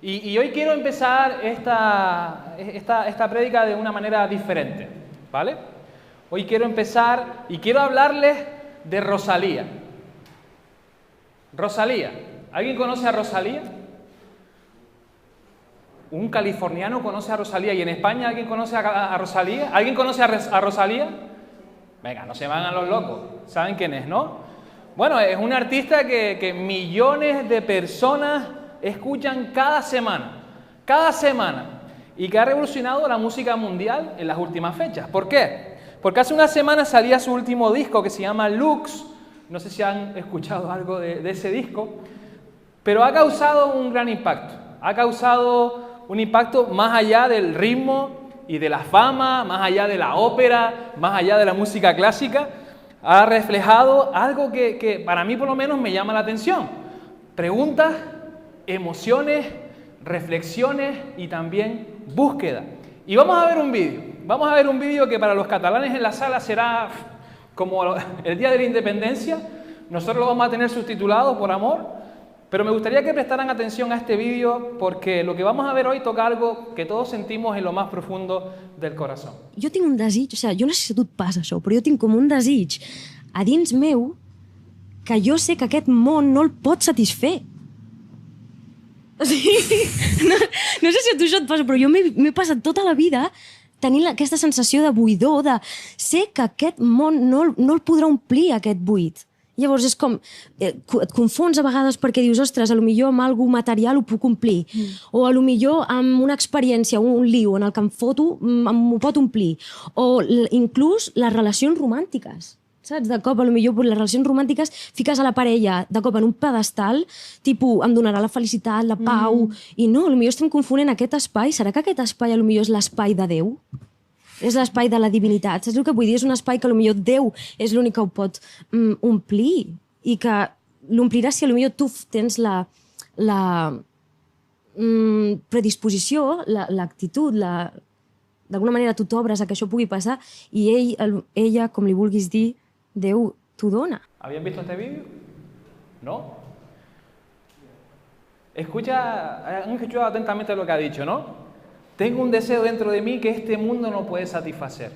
Y hoy quiero empezar esta prédica de una manera diferente, ¿vale? Hoy quiero empezar y quiero hablarles de Rosalía. Rosalía. ¿Alguien conoce a Rosalía? ¿Un californiano conoce a Rosalía? ¿Y en España alguien conoce a Rosalía? ¿Alguien conoce a Rosalía? Venga, no se van a los locos. ¿Saben quién es, no? Bueno, es un artista que millones de personas escuchan cada semana, y que ha revolucionado la música mundial en las últimas fechas. ¿Por qué? Porque hace una semana salía su último disco que se llama Lux. No sé si han escuchado algo de ese disco, pero ha causado un gran impacto. Ha causado un impacto más allá del ritmo y de la fama, más allá de la ópera, más allá de la música clásica. Ha reflejado algo que para mí por lo menos me llama la atención. Preguntas, emociones, reflexiones y también búsqueda. Y vamos a ver un vídeo que para los catalanes en la sala será como el día de la independencia. Nosotros lo vamos a tener subtitulado por amor, pero me gustaría que prestaran atención a este vídeo porque lo que vamos a ver hoy toca algo que todos sentimos en lo más profundo del corazón. Jo tinc un desig, jo no sé si a tu et passa això, però jo tinc com un desig a dins meu que jo sé que aquest món no el pot satisfer. O sigui, no sé si a tu això et passa, però jo m'he passat tota la vida tenint aquesta sensació de buidor, de sé que aquest món no el podrà omplir, aquest buit. Llavors és com, et confons a vegades perquè dius, ostres, potser amb alguna material ho puc omplir, o potser amb una experiència, un liu en el que em foto, m'ho pot omplir, o inclús les relacions romàntiques. Saps? De cop, potser les relacions romàntiques fiques a la parella de cop en un pedestal, tipus, em donarà la felicitat, la pau, i no, potser estem confonent aquest espai. Serà que aquest espai potser és l'espai de Déu? És l'espai de la divinitat. Saps el que vull dir? És un espai que potser Déu és l'únic que ho pot omplir i que l'omplirà si potser tu tens la predisposició, l'actitud, d'alguna manera tu t'obres a que això pugui passar i ella, com li vulguis dir, Déu t'ho dona. ¿Habían visto este vídeo? ¿No? Han escuchado atentamente lo que ha dicho, ¿no? Tengo un deseo dentro de mí que este mundo no puede satisfacer.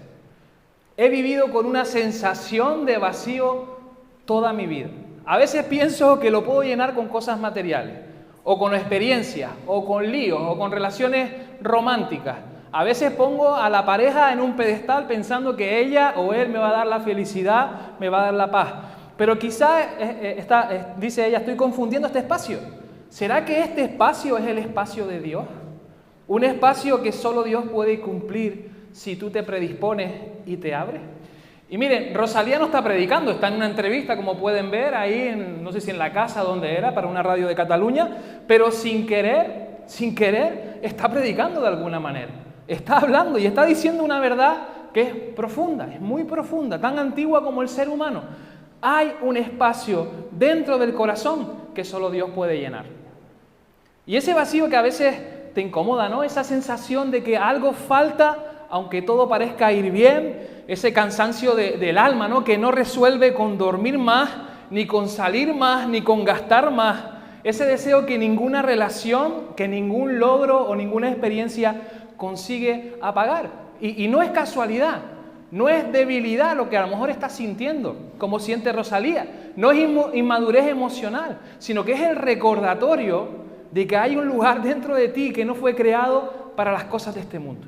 He vivido con una sensación de vacío toda mi vida. A veces pienso que lo puedo llenar con cosas materiales, o con experiencias, o con líos, o con relaciones románticas. A veces pongo a la pareja en un pedestal pensando que ella o él me va a dar la felicidad, me va a dar la paz. Pero quizás, dice ella, estoy confundiendo este espacio. ¿Será que este espacio es el espacio de Dios? Un espacio que solo Dios puede cumplir si tú te predispones y te abres. Y miren, Rosalía no está predicando, está en una entrevista, como pueden ver, ahí, no sé si en la casa donde era, para una radio de Cataluña, pero sin querer, está predicando de alguna manera. Está hablando y está diciendo una verdad que es profunda, es muy profunda, tan antigua como el ser humano. Hay un espacio dentro del corazón que solo Dios puede llenar. Y ese vacío que a veces te incomoda, ¿no? Esa sensación de que algo falta, aunque todo parezca ir bien, ese cansancio del alma, ¿no? Que no resuelve con dormir más, ni con salir más, ni con gastar más. Ese deseo que ninguna relación, que ningún logro o ninguna experiencia consigue apagar. Y no es casualidad, no es debilidad lo que a lo mejor estás sintiendo, como siente Rosalía. No es inmadurez emocional, sino que es el recordatorio de que hay un lugar dentro de ti que no fue creado para las cosas de este mundo.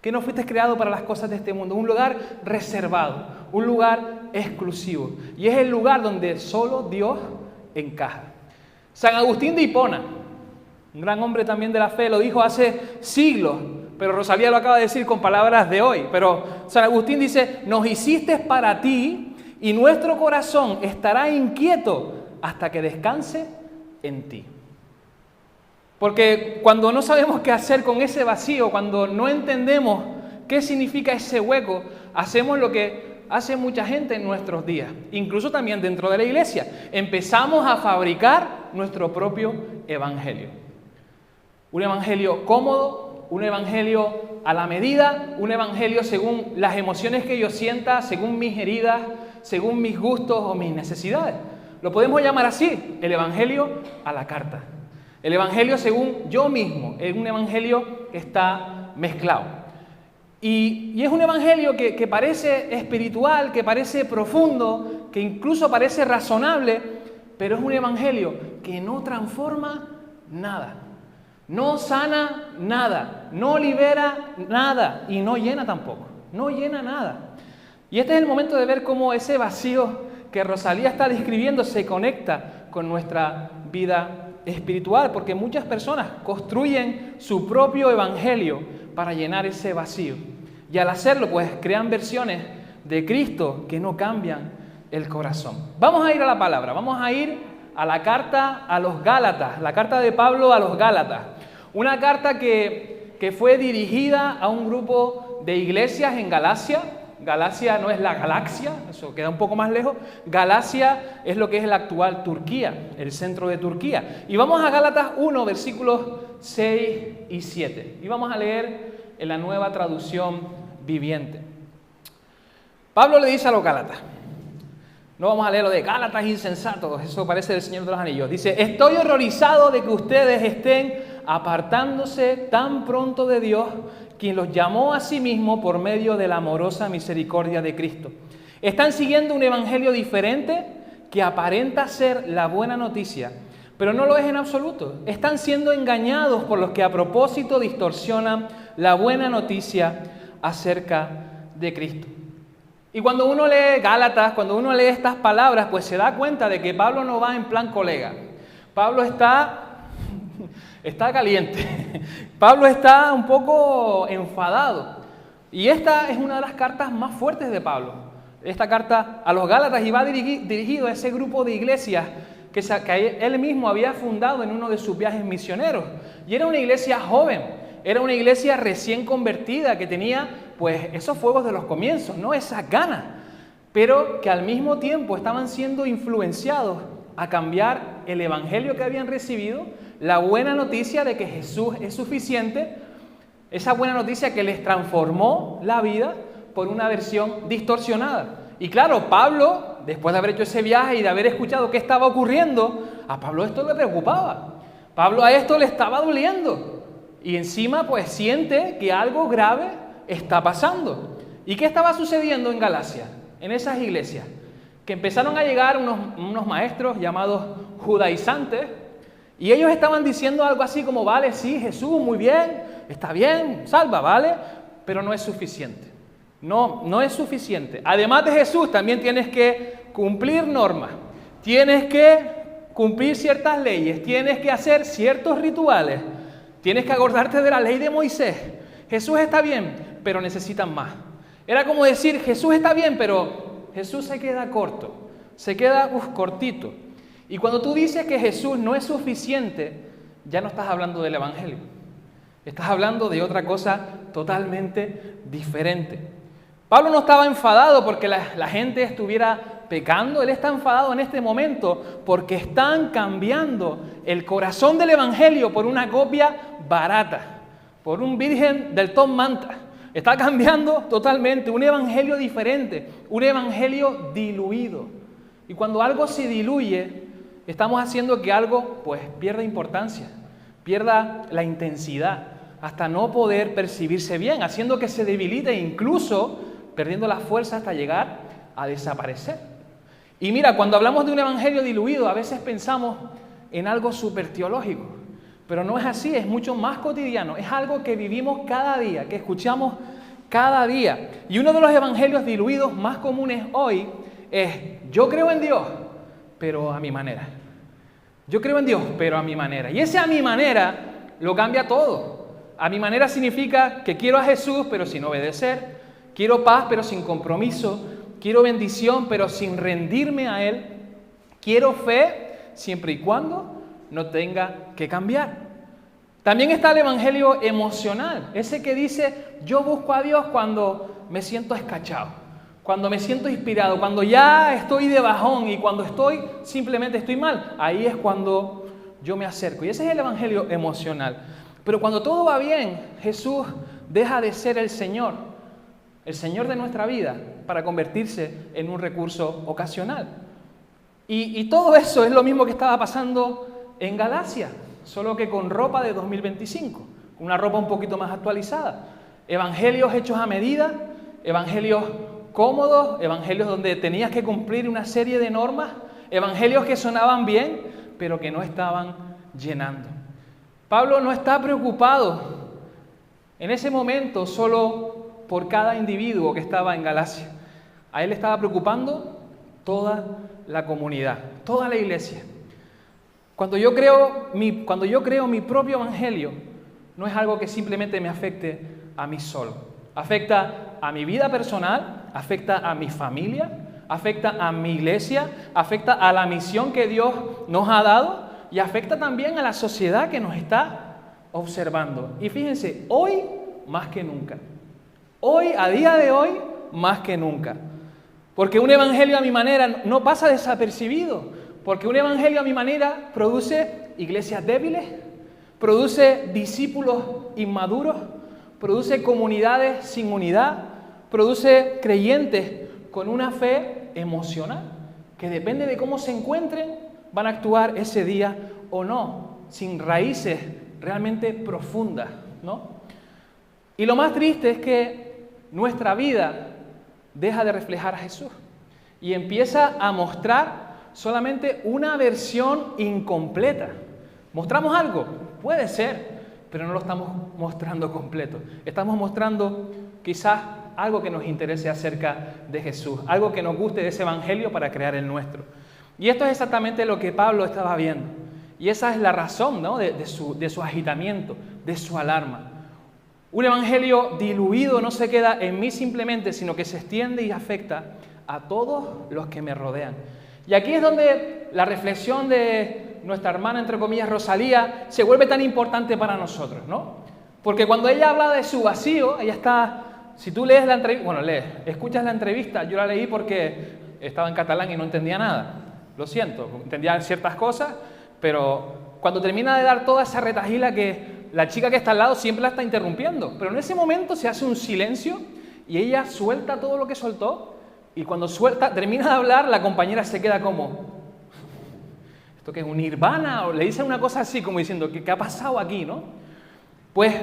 Que no fuiste creado para las cosas de este mundo. Un lugar reservado, un lugar exclusivo. Y es el lugar donde solo Dios encaja. San Agustín de Hipona, un gran hombre también de la fe, lo dijo hace siglos, pero Rosalía lo acaba de decir con palabras de hoy. Pero San Agustín dice, nos hiciste para ti y nuestro corazón estará inquieto hasta que descanse en ti. Porque cuando no sabemos qué hacer con ese vacío, cuando no entendemos qué significa ese hueco, hacemos lo que hace mucha gente en nuestros días, incluso también dentro de la iglesia. Empezamos a fabricar nuestro propio evangelio. Un evangelio cómodo, un evangelio a la medida, un evangelio según las emociones que yo sienta, según mis heridas, según mis gustos o mis necesidades. Lo podemos llamar así, el evangelio a la carta. El evangelio según yo mismo es un evangelio que está mezclado. Y es un evangelio que parece espiritual, que parece profundo, que incluso parece razonable, pero es un evangelio que no transforma nada, no sana nada, no libera nada y no llena tampoco, no llena nada. Y este es el momento de ver cómo ese vacío que Rosalía está describiendo se conecta con nuestra vida espiritual, porque muchas personas construyen su propio evangelio para llenar ese vacío. Y al hacerlo, pues crean versiones de Cristo que no cambian el corazón. Vamos a ir a la palabra, vamos a ir a la carta a los Gálatas, la carta de Pablo a los Gálatas. Una carta que fue dirigida a un grupo de iglesias en Galacia. Galacia no es la galaxia, eso queda un poco más lejos. Galacia es lo que es la actual Turquía, el centro de Turquía. Y vamos a Gálatas 1, versículos 6 y 7. Y vamos a leer en la Nueva Traducción Viviente. Pablo le dice a los Gálatas, no vamos a leer lo de Gálatas insensatos, eso parece del Señor de los Anillos. Dice, estoy horrorizado de que ustedes estén apartándose tan pronto de Dios, quien los llamó a sí mismo por medio de la amorosa misericordia de Cristo. Están siguiendo un evangelio diferente que aparenta ser la buena noticia, pero no lo es en absoluto. Están siendo engañados por los que a propósito distorsionan la buena noticia acerca de Cristo. Y cuando uno lee Gálatas, cuando uno lee estas palabras, pues se da cuenta de que Pablo no va en plan colega. Pablo está caliente. Pablo está un poco enfadado. Y esta es una de las cartas más fuertes de Pablo. Esta carta a los Gálatas, y va dirigido a ese grupo de iglesias que él mismo había fundado en uno de sus viajes misioneros. Y era una iglesia joven, era una iglesia recién convertida que tenía pues esos fuegos de los comienzos, ¿no? Esas ganas, pero que al mismo tiempo estaban siendo influenciados a cambiar el evangelio que habían recibido, la buena noticia de que Jesús es suficiente, esa buena noticia que les transformó la vida por una versión distorsionada. Y claro, Pablo, después de haber hecho ese viaje y de haber escuchado qué estaba ocurriendo, a Pablo esto le preocupaba. Pablo a esto le estaba doliendo. Y encima pues siente que algo grave está pasando. ¿Y qué estaba sucediendo en Galacia, en esas iglesias? Que empezaron a llegar unos maestros llamados judaizantes, y ellos estaban diciendo algo así como, vale, sí, Jesús, muy bien, está bien, salva, vale, pero no es suficiente. No es suficiente. Además de Jesús, también tienes que cumplir normas, tienes que cumplir ciertas leyes, tienes que hacer ciertos rituales, tienes que acordarte de la ley de Moisés. Jesús está bien, pero necesitan más. Era como decir, Jesús está bien, pero Jesús se queda corto, se queda cortito. Y cuando tú dices que Jesús no es suficiente, ya no estás hablando del evangelio. Estás hablando de otra cosa totalmente diferente. Pablo no estaba enfadado porque la gente estuviera pecando. Él está enfadado en este momento porque están cambiando el corazón del evangelio por una copia barata, por un virgen del Tom Manta. Está cambiando totalmente un evangelio diferente, un evangelio diluido. Y cuando algo se diluye, estamos haciendo que algo pues pierda importancia, pierda la intensidad, hasta no poder percibirse bien, haciendo que se debilite e incluso perdiendo la fuerza hasta llegar a desaparecer. Y mira, cuando hablamos de un evangelio diluido, a veces pensamos en algo súper teológico, pero no es así, es mucho más cotidiano, es algo que vivimos cada día, que escuchamos cada día. Y uno de los evangelios diluidos más comunes hoy es, yo creo en Dios, pero a mi manera. Yo creo en Dios, pero a mi manera. Y ese a mi manera lo cambia todo. A mi manera significa que quiero a Jesús, pero sin obedecer. Quiero paz, pero sin compromiso. Quiero bendición, pero sin rendirme a Él. Quiero fe, siempre y cuando no tenga que cambiar. También está el evangelio emocional. Ese que dice, yo busco a Dios cuando me siento escachado, cuando me siento inspirado, cuando ya estoy de bajón y cuando simplemente estoy mal. Ahí es cuando yo me acerco. Y ese es el evangelio emocional. Pero cuando todo va bien, Jesús deja de ser el Señor de nuestra vida, para convertirse en un recurso ocasional. Y todo eso es lo mismo que estaba pasando en Galacia. solo que con ropa de 2025, una ropa un poquito más actualizada. Evangelios hechos a medida, evangelios cómodos, evangelios donde tenías que cumplir una serie de normas, evangelios que sonaban bien, pero que no estaban llenando. Pablo no está preocupado en ese momento solo por cada individuo que estaba en Galacia. A él le estaba preocupando toda la comunidad, toda la iglesia. Cuando yo creo mi propio evangelio, no es algo que simplemente me afecte a mí solo. Afecta a mi vida personal, afecta a mi familia, afecta a mi iglesia, afecta a la misión que Dios nos ha dado y afecta también a la sociedad que nos está observando. Y fíjense, hoy más que nunca. Hoy, a día de hoy, más que nunca. Porque un evangelio a mi manera no pasa desapercibido. Porque un evangelio a mi manera produce iglesias débiles, produce discípulos inmaduros, produce comunidades sin unidad, produce creyentes con una fe emocional, que depende de cómo se encuentren, van a actuar ese día o no, sin raíces realmente profundas, ¿no? Y lo más triste es que nuestra vida deja de reflejar a Jesús y empieza a mostrar solamente una versión incompleta. ¿Mostramos algo? Puede ser, pero no lo estamos mostrando completo. Estamos mostrando quizás algo que nos interese acerca de Jesús, algo que nos guste de ese evangelio para crear el nuestro. Y esto es exactamente lo que Pablo estaba viendo. Y esa es la razón, ¿no?, de su agitamiento, de su alarma. Un evangelio diluido no se queda en mí simplemente, sino que se extiende y afecta a todos los que me rodean. Y aquí es donde la reflexión de nuestra hermana, entre comillas, Rosalía, se vuelve tan importante para nosotros, ¿no? Porque cuando ella habla de su vacío, ella está... Si tú lees la entrevista, escuchas la entrevista, yo la leí porque estaba en catalán y no entendía nada. Lo siento, entendía ciertas cosas, pero cuando termina de dar toda esa retahíla que la chica que está al lado siempre la está interrumpiendo, pero en ese momento se hace un silencio y ella suelta todo lo que soltó y cuando termina de hablar, la compañera se queda como, ¿esto qué es, un nirvana? O le dicen una cosa así como diciendo, ¿qué ha pasado aquí, no? Pues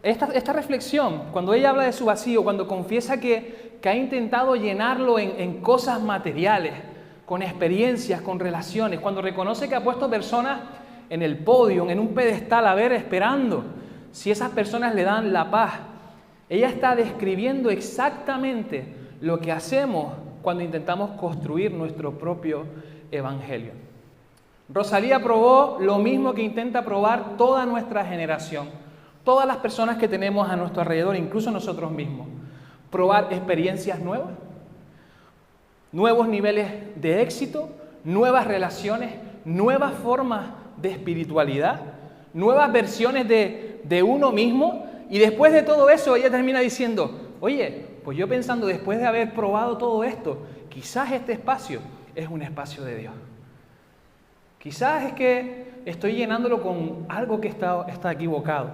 esta reflexión, cuando ella habla de su vacío, cuando confiesa que ha intentado llenarlo en cosas materiales, con experiencias, con relaciones, cuando reconoce que ha puesto personas en el podio, en un pedestal, a ver, esperando si esas personas le dan la paz. Ella está describiendo exactamente lo que hacemos cuando intentamos construir nuestro propio evangelio. Rosalía probó lo mismo que intenta probar toda nuestra generación, todas las personas que tenemos a nuestro alrededor, incluso nosotros mismos. Probar experiencias nuevas, nuevos niveles de éxito, nuevas relaciones, nuevas formas de espiritualidad, nuevas versiones de uno mismo. Y después de todo eso, ella termina diciendo, oye, pues yo pensando, después de haber probado todo esto, quizás este espacio es un espacio de Dios. Quizás es que estoy llenándolo con algo que está equivocado.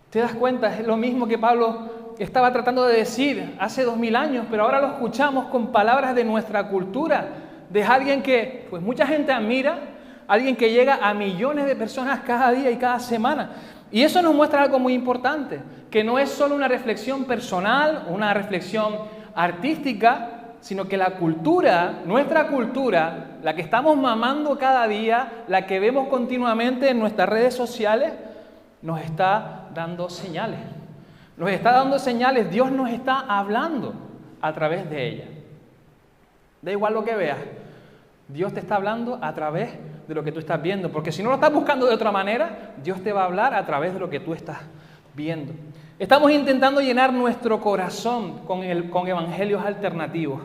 ¿Te das cuenta? Es lo mismo que Pablo estaba tratando de decir hace 2000 años, pero ahora lo escuchamos con palabras de nuestra cultura, de alguien que pues mucha gente admira, alguien que llega a millones de personas cada día y cada semana. Y eso nos muestra algo muy importante, que no es solo una reflexión personal, una reflexión artística, sino que la cultura, nuestra cultura, la que estamos mamando cada día, la que vemos continuamente en nuestras redes sociales, nos está dando señales. Nos está dando señales, Dios nos está hablando a través de ella. Da igual lo que veas, Dios te está hablando a través de lo que tú estás viendo, porque si no lo estás buscando de otra manera, Dios te va a hablar a través de lo que tú estás viendo. Estamos intentando llenar nuestro corazón con evangelios alternativos,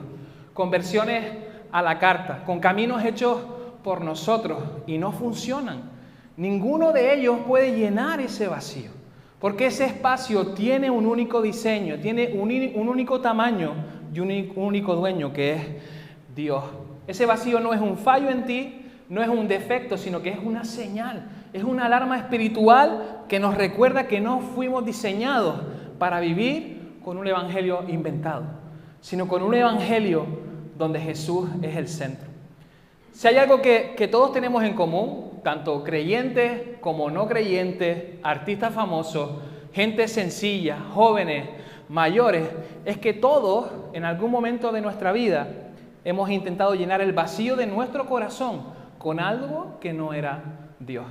con versiones a la carta, con caminos hechos por nosotros y no funcionan. Ninguno de ellos puede llenar ese vacío, porque ese espacio tiene un único diseño, tiene un único tamaño y un único dueño, que es Dios. Ese vacío no es un fallo en ti, no es un defecto, sino que es una señal, es una alarma espiritual que nos recuerda que no fuimos diseñados para vivir con un evangelio inventado, sino con un evangelio donde Jesús es el centro. Si hay algo que todos tenemos en común, tanto creyentes como no creyentes, artistas famosos, gente sencilla, jóvenes, mayores, es que todos en algún momento de nuestra vida hemos intentado llenar el vacío de nuestro corazón con algo que no era Dios.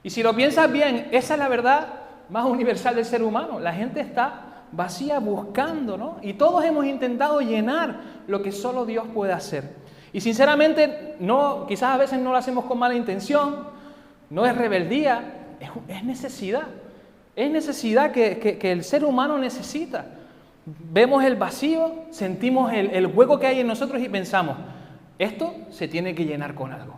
Y si lo piensas bien, esa es la verdad más universal del ser humano. La gente está vacía buscando, ¿no? Y todos hemos intentado llenar lo que solo Dios puede hacer. Y sinceramente, no, quizás a veces no lo hacemos con mala intención, no es rebeldía, es necesidad. Es necesidad que el ser humano necesita. Vemos el vacío, sentimos el hueco que hay en nosotros y pensamos, esto se tiene que llenar con algo.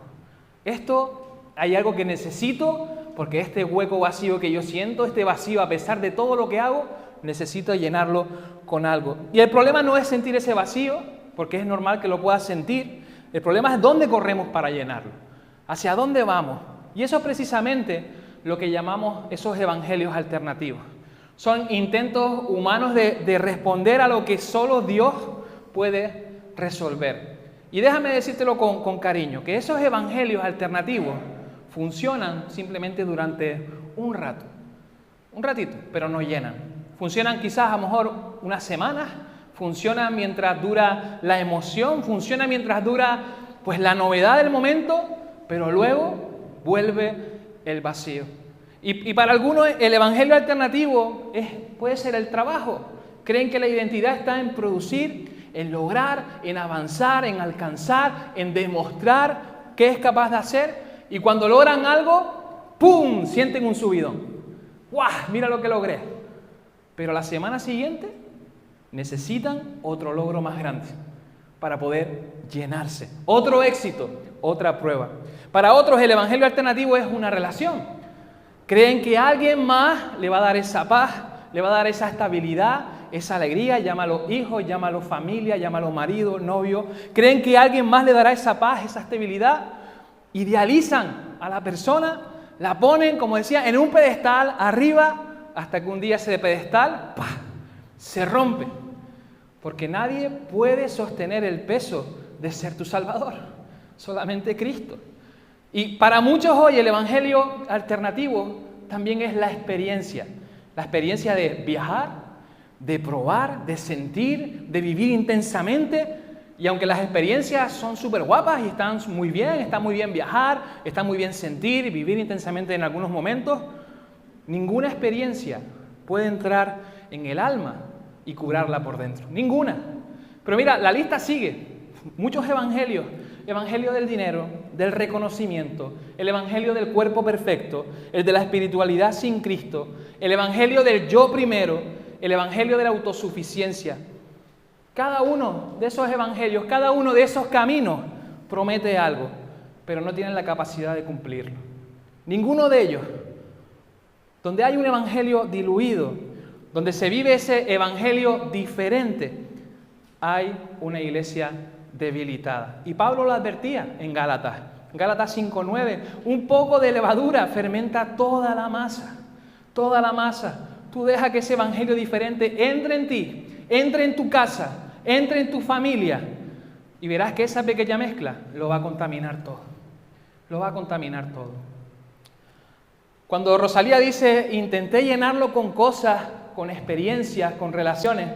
Esto hay algo que necesito porque este hueco vacío que yo siento, este vacío a pesar de todo lo que hago, necesito llenarlo con algo. Y el problema no es sentir ese vacío, porque es normal que lo puedas sentir. El problema es dónde corremos para llenarlo, hacia dónde vamos. Y eso es precisamente lo que llamamos esos evangelios alternativos. Son intentos humanos de responder a lo que solo Dios puede resolver. Y déjame decírtelo con cariño, que esos evangelios alternativos funcionan simplemente durante un rato, un ratito, pero no llenan. Funcionan quizás a lo mejor unas semanas, funcionan mientras dura la emoción, funciona mientras dura pues la novedad del momento, pero luego vuelve el vacío. Y para algunos el evangelio alternativo puede ser el trabajo. Creen que la identidad está en producir, en lograr, en avanzar, en alcanzar, en demostrar qué es capaz de hacer. Y cuando logran algo, ¡pum!, sienten un subidón. ¡Guau!, mira lo que logré. Pero la semana siguiente necesitan otro logro más grande para poder llenarse. Otro éxito, otra prueba. Para otros el evangelio alternativo es una relación. Creen que alguien más le va a dar esa paz, le va a dar esa estabilidad, esa alegría, llámalo hijos, llámalo familia, llámalo marido, novio. Creen que alguien más le dará esa paz, esa estabilidad. Idealizan a la persona, la ponen, como decía, en un pedestal arriba, hasta que un día ese pedestal ¡pah!, se rompe. Porque nadie puede sostener el peso de ser tu Salvador, solamente Cristo. Y para muchos hoy el evangelio alternativo también es la experiencia de viajar, de probar, de sentir, de vivir intensamente. Y aunque las experiencias son súper guapas y está muy bien viajar, está muy bien sentir y vivir intensamente en algunos momentos, ninguna experiencia puede entrar en el alma y curarla por dentro. Ninguna. Pero mira, la lista sigue. Muchos evangelios. Evangelio del dinero, del reconocimiento, el evangelio del cuerpo perfecto, el de la espiritualidad sin Cristo, el evangelio del yo primero, el evangelio de la autosuficiencia. Cada uno de esos evangelios, cada uno de esos caminos promete algo, pero no tienen la capacidad de cumplirlo. Ninguno de ellos. Donde hay un evangelio diluido, donde se vive ese evangelio diferente, hay una iglesia debilitada. Y Pablo lo advertía en Gálatas 5:9, un poco de levadura fermenta toda la masa, toda la masa. Tú deja que ese evangelio diferente entre en ti, entre en tu casa, entre en tu familia y verás que esa pequeña mezcla lo va a contaminar todo, lo va a contaminar todo. Cuando Rosalía dice, intenté llenarlo con cosas, con experiencias, con relaciones,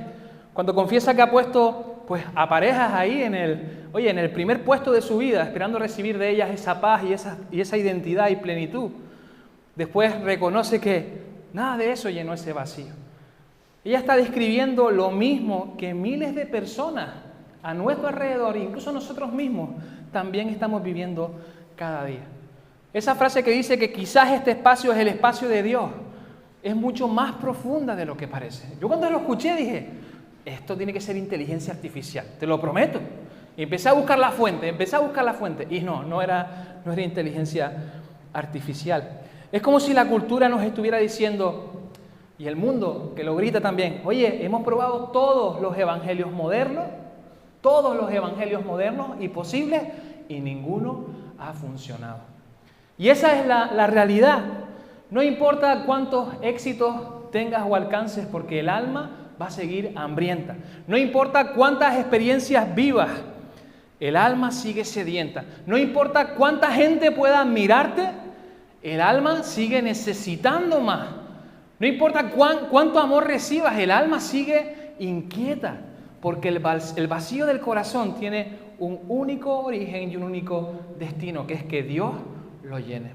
cuando confiesa que ha puesto pues a parejas ahí en el primer puesto de su vida, esperando recibir de ellas esa paz y esa identidad y plenitud. Después reconoce que nada de eso llenó ese vacío. Ella está describiendo lo mismo que miles de personas a nuestro alrededor, incluso nosotros mismos, también estamos viviendo cada día. Esa frase que dice que quizás este espacio es el espacio de Dios, es mucho más profunda de lo que parece. Yo cuando lo escuché dije, esto tiene que ser inteligencia artificial, te lo prometo. Y empecé a buscar la fuente, y no era inteligencia artificial. Es como si la cultura nos estuviera diciendo, y el mundo que lo grita también, oye, hemos probado todos los evangelios modernos y posibles, y ninguno ha funcionado. Y esa es la realidad. No importa cuántos éxitos tengas o alcances, porque el alma va a seguir hambrienta. No importa cuántas experiencias vivas, El alma sigue sedienta. No importa cuánta gente pueda admirarte, el alma sigue necesitando más. No importa cuánto amor recibas, el alma sigue inquieta, porque el vacío del corazón tiene un único origen y un único destino, que es que Dios lo llene.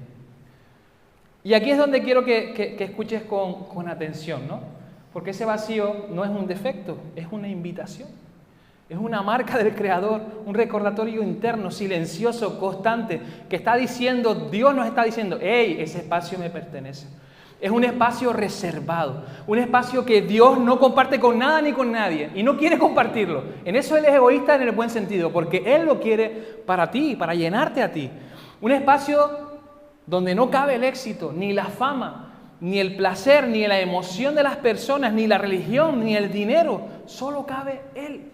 Y aquí es donde quiero que escuches con atención, ¿no? Porque ese vacío no es un defecto, es una invitación. Es una marca del Creador, un recordatorio interno, silencioso, constante, que está diciendo, Dios nos está diciendo, hey, ese espacio me pertenece. Es un espacio reservado, un espacio que Dios no comparte con nada ni con nadie y no quiere compartirlo. En eso Él es egoísta en el buen sentido, porque Él lo quiere para ti, para llenarte a ti. Un espacio donde no cabe el éxito, ni la fama, ni el placer, ni la emoción de las personas, ni la religión, ni el dinero. Solo cabe Él.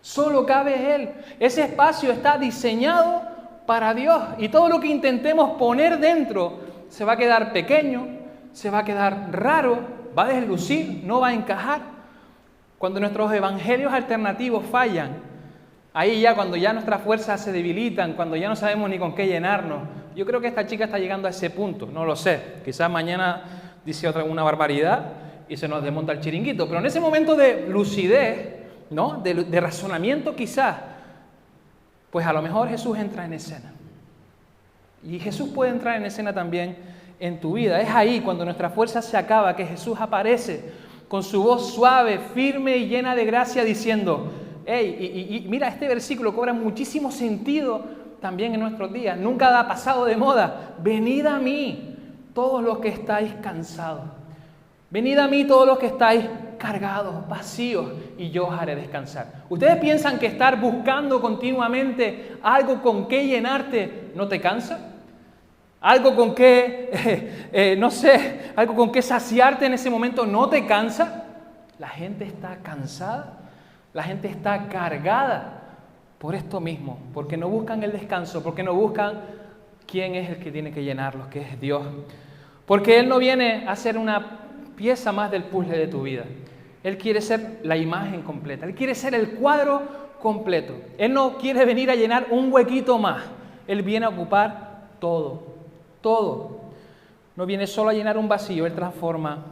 Solo cabe Él. Ese espacio está diseñado para Dios y todo lo que intentemos poner dentro se va a quedar pequeño, se va a quedar raro, va a deslucir, no va a encajar. Cuando nuestros evangelios alternativos fallan, ahí ya cuando ya nuestras fuerzas se debilitan, cuando ya no sabemos ni con qué llenarnos, yo creo que esta chica está llegando a ese punto, no lo sé, quizás mañana dice una barbaridad y se nos desmonta el chiringuito, pero en ese momento de lucidez, ¿no? De razonamiento quizás, pues a lo mejor Jesús entra en escena. Y Jesús puede entrar en escena también en tu vida. Es ahí cuando nuestra fuerza se acaba, que Jesús aparece con su voz suave, firme y llena de gracia diciendo, hey, y mira, este versículo cobra muchísimo sentido también en nuestros días. Nunca ha pasado de moda. Venid a mí, todos los que estáis cansados. Venid a mí todos los que estáis cargados, vacíos, y yo os haré descansar. ¿Ustedes piensan que estar buscando continuamente algo con qué llenarte no te cansa? ¿Algo con qué, algo con qué saciarte en ese momento no te cansa? La gente está cansada, la gente está cargada por esto mismo, porque no buscan el descanso, porque no buscan quién es el que tiene que llenarlos, que es Dios. Porque Él no viene a ser una pieza más del puzzle de tu vida. Él quiere ser la imagen completa. Él quiere ser el cuadro completo. Él no quiere venir a llenar un huequito más. Él viene a ocupar todo. Todo. No viene solo a llenar un vacío. Él transforma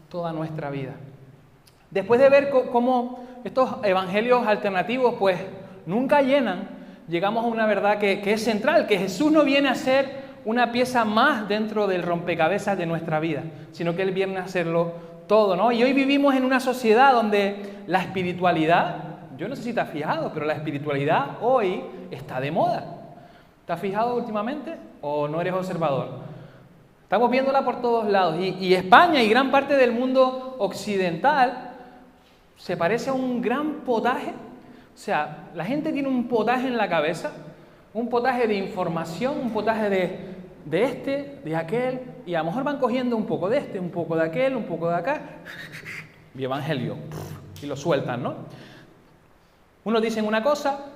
toda nuestra vida. Después de ver cómo estos evangelios alternativos pues nunca llenan, llegamos a una verdad que es central, que Jesús no viene a ser una pieza más dentro del rompecabezas de nuestra vida, sino que Él viene a hacerlo todo, ¿no? Y hoy vivimos en una sociedad donde la espiritualidad, yo no sé si te has fijado, pero la espiritualidad hoy está de moda. ¿Te has fijado últimamente o no eres observador? Estamos viéndola por todos lados y España y gran parte del mundo occidental se parece a un gran potaje. O sea, la gente tiene un potaje en la cabeza, un potaje de información, un potaje de este, de aquel, y a lo mejor van cogiendo un poco de este, un poco de aquel, un poco de acá, y evangelio, y lo sueltan, ¿no? Unos dicen una cosa,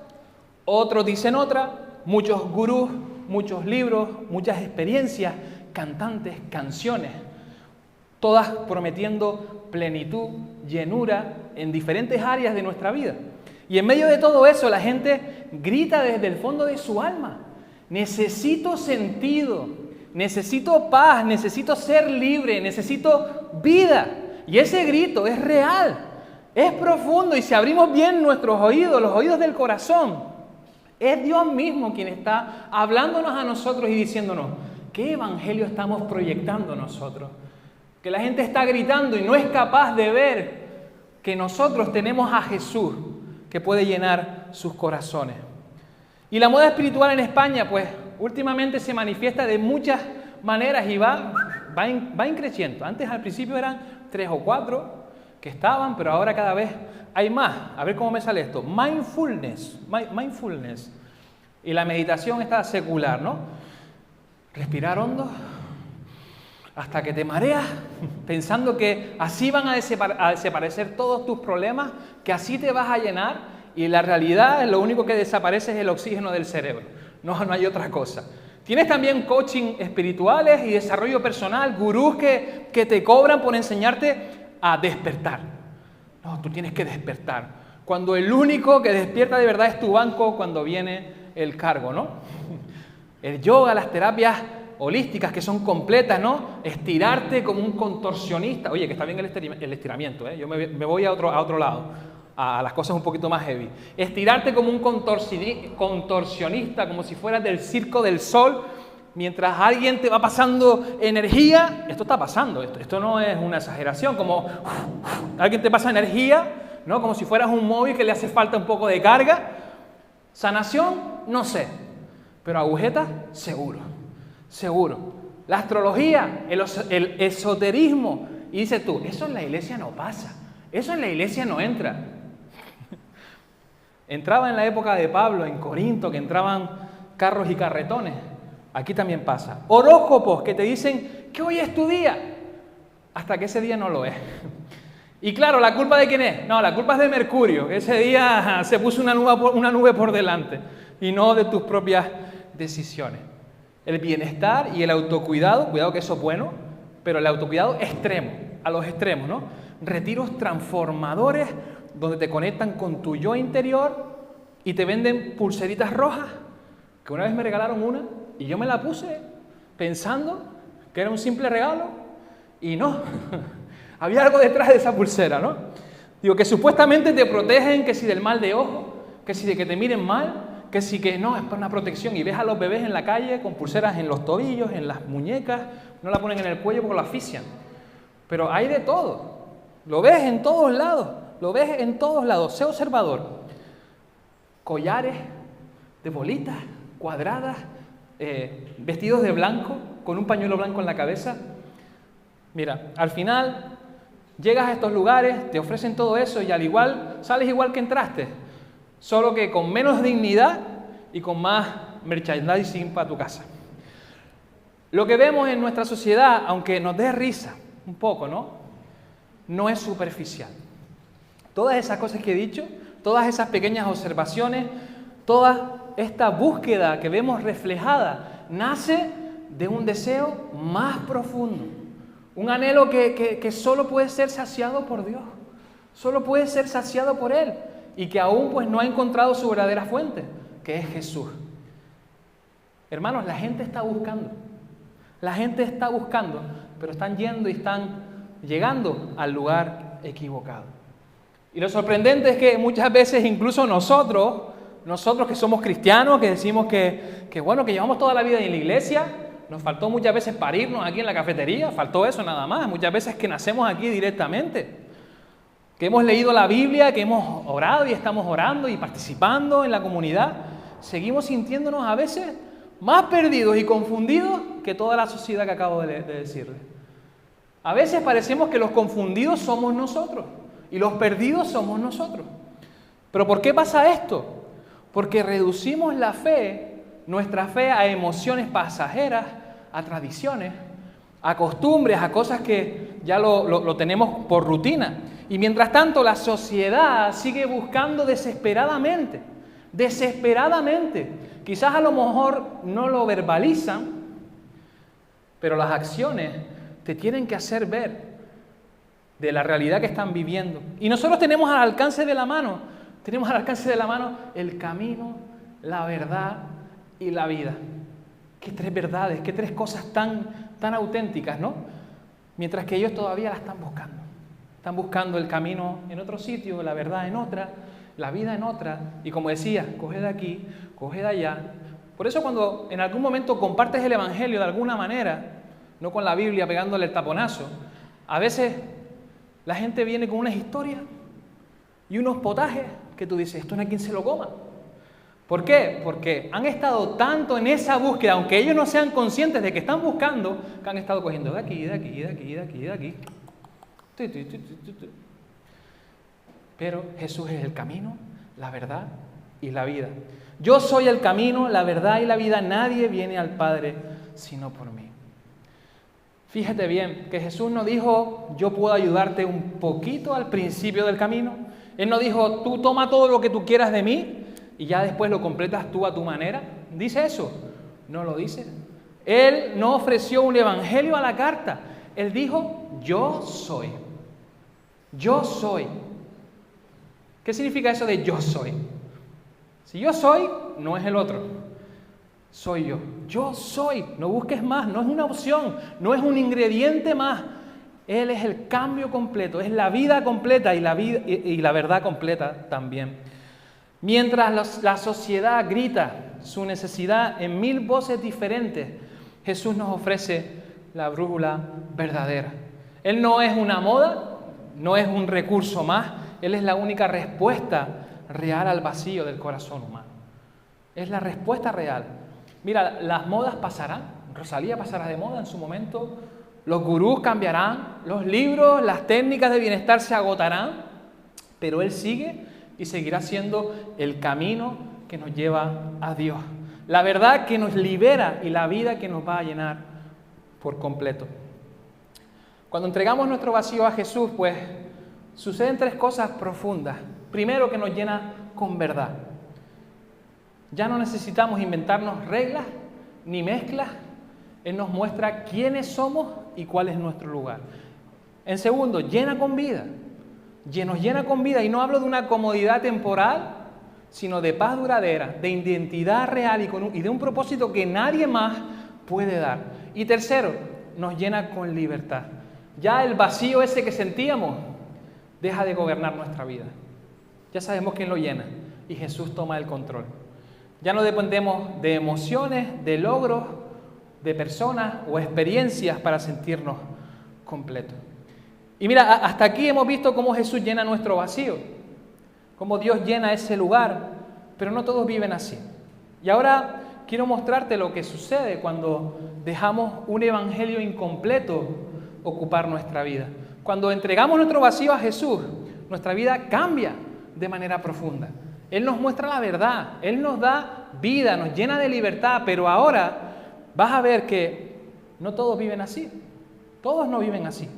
otros dicen otra, muchos gurús, muchos libros, muchas experiencias, cantantes, canciones, todas prometiendo plenitud, llenura en diferentes áreas de nuestra vida. Y en medio de todo eso la gente grita desde el fondo de su alma, necesito sentido, necesito paz, necesito ser libre, necesito vida. Y ese grito es real, es profundo y si abrimos bien nuestros oídos, los oídos del corazón, es Dios mismo quien está hablándonos a nosotros y diciéndonos, ¿qué evangelio estamos proyectando nosotros? Que la gente está gritando y no es capaz de ver que nosotros tenemos a Jesús que puede llenar sus corazones. Y la moda espiritual en España, pues, últimamente se manifiesta de muchas maneras y va increciendo. Antes, al principio, eran 3 o 4 que estaban, pero ahora cada vez hay más. A ver cómo me sale esto. Mindfulness. Y la meditación está secular, ¿no? Respirar hondo hasta que te mareas, pensando que así van a desaparecer todos tus problemas, que así te vas a llenar, y la realidad lo único que desaparece es el oxígeno del cerebro, no hay otra cosa. Tienes también coaching espirituales y desarrollo personal, gurús que te cobran por enseñarte a despertar. No, tú tienes que despertar. Cuando el único que despierta de verdad es tu banco cuando viene el cargo, ¿no? El yoga, las terapias holísticas que son completas, ¿no? Estirarte como un contorsionista. Oye, que está bien el estiramiento, ¿eh? Yo me voy a otro lado, a las cosas un poquito más heavy. Estirarte como un contorsionista, como si fueras del Circo del Sol, mientras alguien te va pasando energía. Esto está pasando, esto no es una exageración, como alguien te pasa energía, ¿no? Como si fueras un móvil que le hace falta un poco de carga. Sanación, no sé, pero agujetas, seguro. La astrología, el esoterismo, y dices tú, eso en la iglesia no pasa, eso en la iglesia no entra. Entraba en la época de Pablo, en Corinto, que entraban carros y carretones. Aquí también pasa. Horóscopos que te dicen que hoy es tu día, hasta que ese día no lo es. Y claro, ¿la culpa de quién es? No, la culpa es de Mercurio, que ese día se puso una nube por delante, y no de tus propias decisiones. El bienestar y el autocuidado, cuidado que eso es bueno, pero el autocuidado extremo, a los extremos, ¿no? Retiros transformadores donde te conectan con tu yo interior y te venden pulseritas rojas, que una vez me regalaron una y yo me la puse pensando que era un simple regalo y no, había algo detrás de esa pulsera, ¿no? Digo, que supuestamente te protegen, que si del mal de ojo, que si de que te miren mal, que sí, que no, es para una protección. Y ves a los bebés en la calle con pulseras en los tobillos, en las muñecas, no la ponen en el cuello porque lo asfixian. Pero hay de todo, lo ves en todos lados, sé observador. Collares de bolitas, cuadradas, vestidos de blanco, con un pañuelo blanco en la cabeza. Mira, al final llegas a estos lugares, te ofrecen todo eso y al igual, sales igual que entraste. Solo que con menos dignidad y con más merchandising para tu casa. Lo que vemos en nuestra sociedad, aunque nos dé risa un poco, no es superficial. Todas esas cosas que he dicho, todas esas pequeñas observaciones, toda esta búsqueda que vemos reflejada, nace de un deseo más profundo. Un anhelo que solo puede ser saciado por Dios, solo puede ser saciado por Él. Y que aún pues no ha encontrado su verdadera fuente, que es Jesús. Hermanos, la gente está buscando, pero están yendo y están llegando al lugar equivocado. Y lo sorprendente es que muchas veces incluso nosotros que somos cristianos, que decimos que llevamos toda la vida en la iglesia, nos faltó muchas veces parirnos aquí en la cafetería, faltó eso nada más, muchas veces que nacemos aquí directamente. Que hemos leído la Biblia, que hemos orado y estamos orando y participando en la comunidad, seguimos sintiéndonos a veces más perdidos y confundidos que toda la sociedad que acabo de decirles. A veces parecemos que los confundidos somos nosotros y los perdidos somos nosotros. ¿Pero por qué pasa esto? Porque reducimos la fe, nuestra fe, a emociones pasajeras, a tradiciones, a costumbres, a cosas que ya lo tenemos por rutina. Y mientras tanto la sociedad sigue buscando desesperadamente, quizás a lo mejor no lo verbalizan, pero las acciones te tienen que hacer ver de la realidad que están viviendo. Y nosotros tenemos al alcance de la mano el camino, la verdad y la vida. Qué tres verdades, qué tres cosas tan auténticas, ¿no? Mientras que ellos todavía la están buscando. Están buscando el camino en otro sitio, la verdad en otra, la vida en otra. Y como decía, coge de aquí, coge de allá. Por eso cuando en algún momento compartes el Evangelio de alguna manera, no con la Biblia pegándole el taponazo, a veces la gente viene con unas historias y unos potajes que tú dices, esto no hay quien se lo coma. ¿Por qué? Porque han estado tanto en esa búsqueda, aunque ellos no sean conscientes de que están buscando, que han estado cogiendo de aquí, de aquí, de aquí, de aquí, de aquí. Pero Jesús es el camino, la verdad y la vida. Yo soy el camino, la verdad y la vida. Nadie viene al Padre sino por mí. Fíjate bien que Jesús no dijo, yo puedo ayudarte un poquito al principio del camino. Él no dijo, tú toma todo lo que tú quieras de mí y ya después lo completas tú a tu manera. ¿Dice eso? No lo dice. Él no ofreció un evangelio a la carta. Él dijo, yo soy. Yo soy. ¿Qué significa eso de yo soy? Si yo soy, no es el otro. Soy yo. Yo soy. No busques más. No es una opción. No es un ingrediente más. Él es el cambio completo. Es la vida completa y la verdad completa también. Mientras la sociedad grita su necesidad en 1000 voces diferentes, Jesús nos ofrece la brújula verdadera. Él no es una moda, no es un recurso más. Él es la única respuesta real al vacío del corazón humano. Es la respuesta real. Mira, las modas pasarán. Rosalía pasará de moda en su momento. Los gurús cambiarán. Los libros, las técnicas de bienestar se agotarán. Pero Él sigue y seguirá siendo el camino que nos lleva a Dios. La verdad que nos libera y la vida que nos va a llenar por completo. Cuando entregamos nuestro vacío a Jesús, pues suceden 3 cosas profundas. Primero, que nos llena con verdad. Ya no necesitamos inventarnos reglas ni mezclas. Él nos muestra quiénes somos y cuál es nuestro lugar. En segundo, llena con vida. Nos llena con vida, y no hablo de una comodidad temporal, sino de paz duradera, de identidad real y de un propósito que nadie más puede dar. Y tercero, nos llena con libertad. Ya el vacío ese que sentíamos deja de gobernar nuestra vida. Ya sabemos quién lo llena y Jesús toma el control. Ya no dependemos de emociones, de logros, de personas o experiencias para sentirnos completos. Y mira, hasta aquí hemos visto cómo Jesús llena nuestro vacío, cómo Dios llena ese lugar, pero no todos viven así. Y ahora quiero mostrarte lo que sucede cuando dejamos un evangelio incompleto ocupar nuestra vida. Cuando entregamos nuestro vacío a Jesús, nuestra vida cambia de manera profunda. Él nos muestra la verdad, Él nos da vida, nos llena de libertad, pero ahora vas a ver que no todos viven así. Todos no viven así.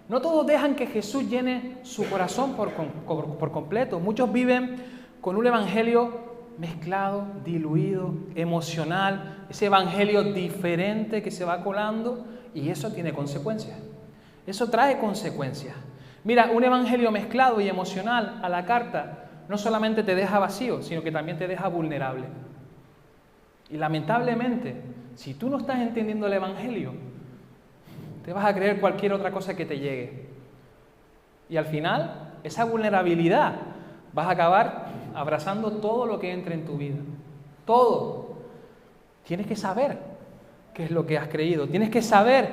No todos dejan que Jesús llene su corazón por completo. Muchos viven con un evangelio mezclado, diluido, emocional, ese evangelio diferente que se va colando, y eso tiene consecuencias. Eso trae consecuencias. Mira, un evangelio mezclado y emocional a la carta no solamente te deja vacío, sino que también te deja vulnerable. Y lamentablemente, si tú no estás entendiendo el evangelio, te vas a creer cualquier otra cosa que te llegue. Y al final, esa vulnerabilidad, vas a acabar abrazando todo lo que entre en tu vida. Todo. Tienes que saber qué es lo que has creído. Tienes que saber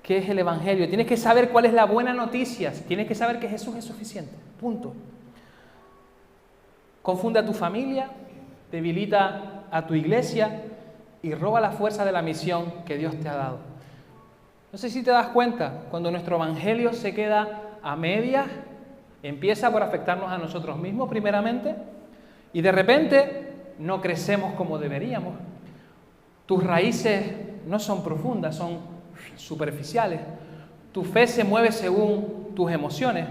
qué es el evangelio. Tienes que saber cuál es la buena noticia. Tienes que saber que Jesús es suficiente. Punto. Confunde a tu familia, debilita a tu iglesia y roba la fuerza de la misión que Dios te ha dado. No sé si te das cuenta, cuando nuestro evangelio se queda a medias, empieza por afectarnos a nosotros mismos primeramente, y de repente no crecemos como deberíamos. Tus raíces no son profundas, son superficiales. Tu fe se mueve según tus emociones.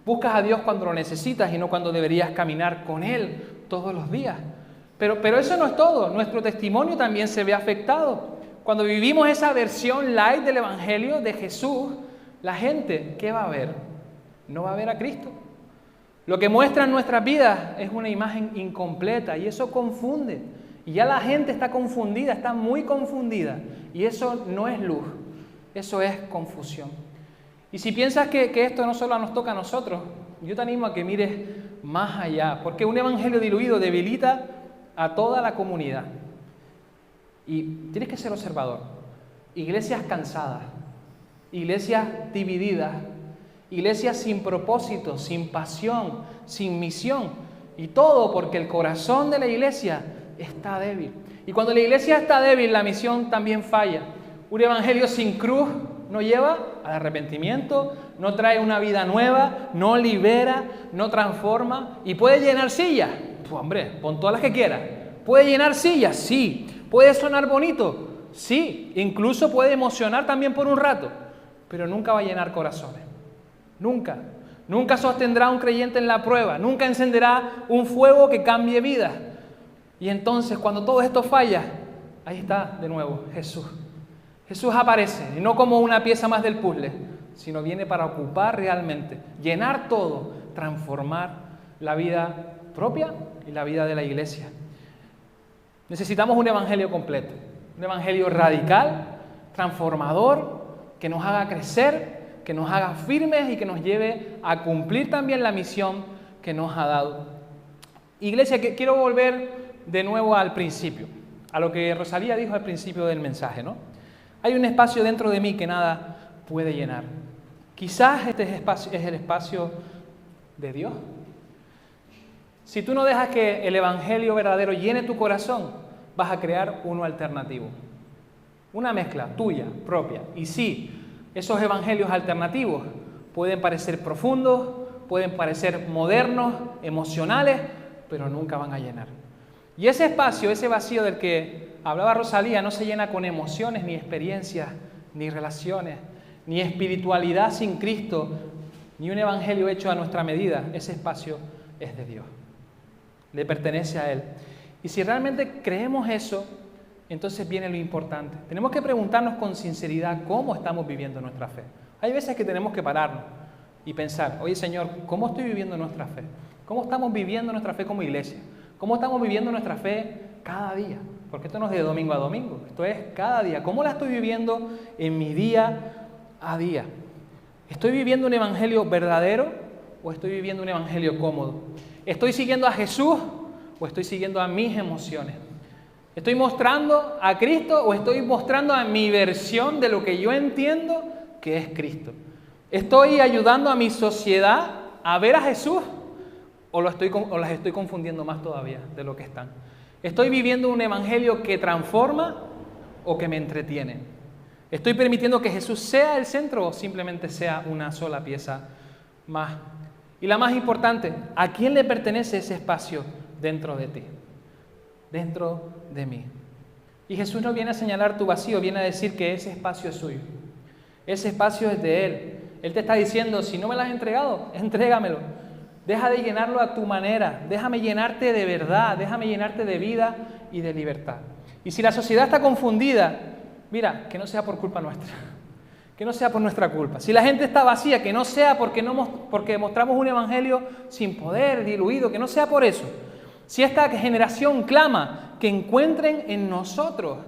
Buscas a Dios cuando lo necesitas y no cuando deberías caminar con Él todos los días. Pero eso no es todo. Nuestro testimonio también se ve afectado. Cuando vivimos esa versión light del evangelio de Jesús, la gente, ¿qué va a ver? No va a ver a Cristo. Lo que muestra en nuestras vidas es una imagen incompleta, y eso confunde. Y ya la gente está confundida, está muy confundida. Y eso no es luz, eso es confusión. Y si piensas que esto no solo nos toca a nosotros, yo te animo a que mires más allá, porque un evangelio diluido debilita a toda la comunidad. Y tienes que ser observador. Iglesias cansadas, iglesias divididas, iglesias sin propósito, sin pasión, sin misión. Y todo porque el corazón de la iglesia está débil. Y cuando la iglesia está débil, la misión también falla. Un evangelio sin cruz no lleva al arrepentimiento, no trae una vida nueva, no libera, no transforma. ¿Y puede llenar sillas? Pues hombre, pon todas las que quieras. ¿Puede llenar sillas? Sí. ¿Puede sonar bonito? Sí. Incluso puede emocionar también por un rato, pero nunca va a llenar corazones. Nunca. Nunca sostendrá a un creyente en la prueba. Nunca encenderá un fuego que cambie vidas. Y entonces, cuando todo esto falla, ahí está de nuevo Jesús. Jesús aparece, y no como una pieza más del puzzle, sino viene para ocupar realmente, llenar todo, transformar la vida propia y la vida de la iglesia. Necesitamos un evangelio completo, un evangelio radical, transformador, que nos haga crecer, que nos haga firmes y que nos lleve a cumplir también la misión que nos ha dado. Iglesia, que quiero volver de nuevo al principio, a lo que Rosalía dijo al principio del mensaje, ¿no? Hay un espacio dentro de mí que nada puede llenar. Quizás este espacio es el espacio de Dios. Si tú no dejas que el evangelio verdadero llene tu corazón, vas a crear uno alternativo. Una mezcla tuya, propia. Y sí, esos evangelios alternativos pueden parecer profundos, pueden parecer modernos, emocionales, pero nunca van a llenar. Y ese espacio, ese vacío del que hablaba Rosalía, no se llena con emociones, ni experiencias, ni relaciones, ni espiritualidad sin Cristo, ni un evangelio hecho a nuestra medida. Ese espacio es de Dios. Le pertenece a Él. Y si realmente creemos eso, entonces viene lo importante. Tenemos que preguntarnos con sinceridad cómo estamos viviendo nuestra fe. Hay veces que tenemos que pararnos y pensar, oye Señor, ¿cómo estoy viviendo nuestra fe? ¿Cómo estamos viviendo nuestra fe como iglesia? ¿Cómo estamos viviendo nuestra fe cada día? Porque esto no es de domingo a domingo, esto es cada día. ¿Cómo la estoy viviendo en mi día a día? ¿Estoy viviendo un evangelio verdadero o estoy viviendo un evangelio cómodo? ¿Estoy siguiendo a Jesús o estoy siguiendo a mis emociones? ¿Estoy mostrando a Cristo o estoy mostrando a mi versión de lo que yo entiendo que es Cristo? ¿Estoy ayudando a mi sociedad a ver a Jesús o las estoy confundiendo más todavía de lo que están? ¿Estoy viviendo un evangelio que transforma o que me entretiene? ¿Estoy permitiendo que Jesús sea el centro o simplemente sea una sola pieza más? Y la más importante, ¿a quién le pertenece ese espacio dentro de ti? Dentro de mí. Y Jesús no viene a señalar tu vacío, viene a decir que ese espacio es suyo. Ese espacio es de Él. Él te está diciendo, si no me lo has entregado, entrégamelo. Deja de llenarlo a tu manera. Déjame llenarte de verdad, déjame llenarte de vida y de libertad. Y si la sociedad está confundida, mira, que no sea por culpa nuestra. Que no sea por nuestra culpa. Si la gente está vacía, que no sea porque mostramos un evangelio sin poder, diluido, que no sea por eso. Si esta generación clama, que encuentren en nosotros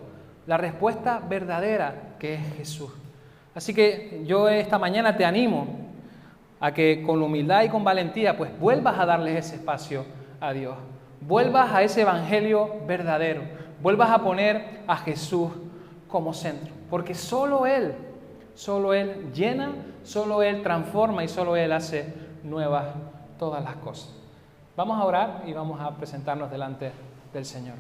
la respuesta verdadera que es Jesús. Así que yo esta mañana te animo a que con humildad y con valentía pues vuelvas a darles ese espacio a Dios. Vuelvas a ese evangelio verdadero. Vuelvas a poner a Jesús como centro. Porque solo Él llena, solo Él transforma y solo Él hace nuevas todas las cosas. Vamos a orar y vamos a presentarnos delante del Señor.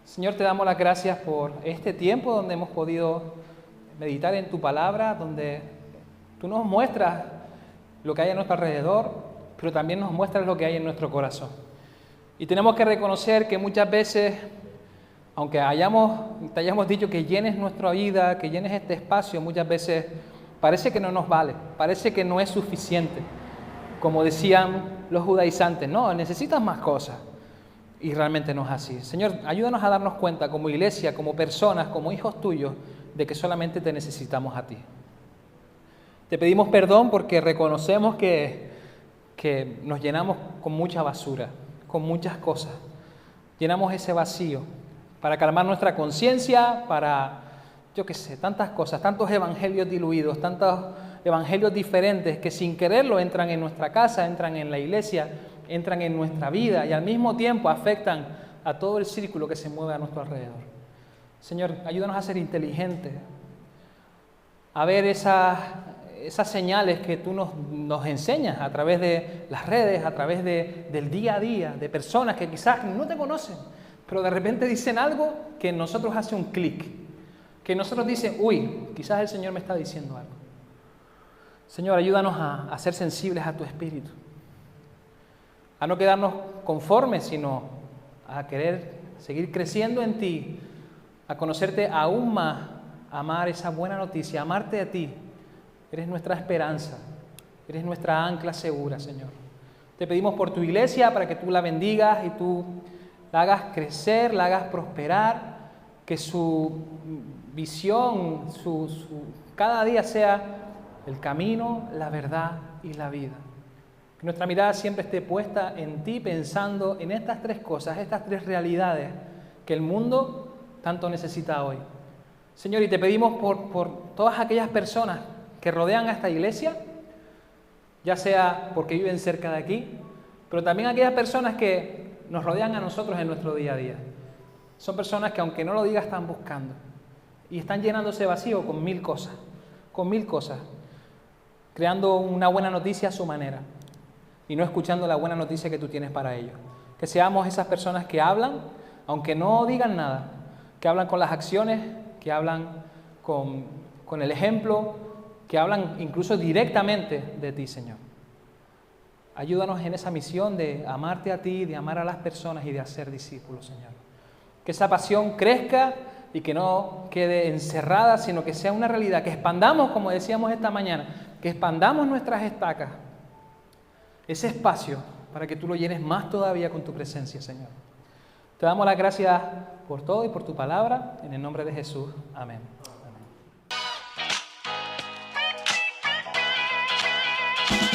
Señor, te damos las gracias por este tiempo donde hemos podido meditar en tu palabra, donde tú nos muestras lo que hay a nuestro alrededor, pero también nos muestras lo que hay en nuestro corazón. Y tenemos que reconocer que muchas veces, aunque te hayamos dicho que llenes nuestra vida, que llenes este espacio, muchas veces parece que no nos vale, parece que no es suficiente. Como decían los judaizantes, no, necesitas más cosas. Y realmente no es así. Señor, ayúdanos a darnos cuenta como iglesia, como personas, como hijos tuyos, de que solamente te necesitamos a ti. Te pedimos perdón porque reconocemos que nos llenamos con mucha basura, con muchas cosas. Llenamos ese vacío para calmar nuestra conciencia, para, tantas cosas, tantos evangelios diluidos, tantos evangelios diferentes que sin quererlo entran en nuestra casa, entran en la iglesia, entran en nuestra vida y al mismo tiempo afectan a todo el círculo que se mueve a nuestro alrededor. Señor, ayúdanos a ser inteligentes, a ver esas señales que tú nos enseñas a través de las redes, a través del día a día, de personas que quizás no te conocen, pero de repente dicen algo que en nosotros hace un clic, que en nosotros dice, uy, quizás el Señor me está diciendo algo. Señor, ayúdanos a ser sensibles a tu Espíritu, a no quedarnos conformes, sino a querer seguir creciendo en ti, a conocerte aún más, a amar esa buena noticia, a amarte a ti. Eres nuestra esperanza, eres nuestra ancla segura, Señor. Te pedimos por tu iglesia para que tú la bendigas y tú la hagas crecer, la hagas prosperar, que su visión, cada día sea el camino, la verdad y la vida. Que nuestra mirada siempre esté puesta en ti, pensando en estas tres cosas, estas tres realidades que el mundo tanto necesita hoy. Señor, y te pedimos por todas aquellas personas que rodean a esta iglesia, ya sea porque viven cerca de aquí, pero también aquellas personas que nos rodean a nosotros en nuestro día a día. Son personas que, aunque no lo digas, están buscando y están llenándose vacío con mil cosas, creando una buena noticia a su manera y no escuchando la buena noticia que tú tienes para ellos. Que seamos esas personas que hablan, aunque no digan nada, que hablan con las acciones, que hablan con el ejemplo, que hablan incluso directamente de ti, Señor. Ayúdanos en esa misión de amarte a ti, de amar a las personas y de hacer discípulos, Señor. Que esa pasión crezca y que no quede encerrada, sino que sea una realidad, que expandamos, como decíamos esta mañana, que expandamos nuestras estacas, ese espacio, para que tú lo llenes más todavía con tu presencia, Señor. Te damos las gracias por todo y por tu palabra, en el nombre de Jesús. Amén. Amén.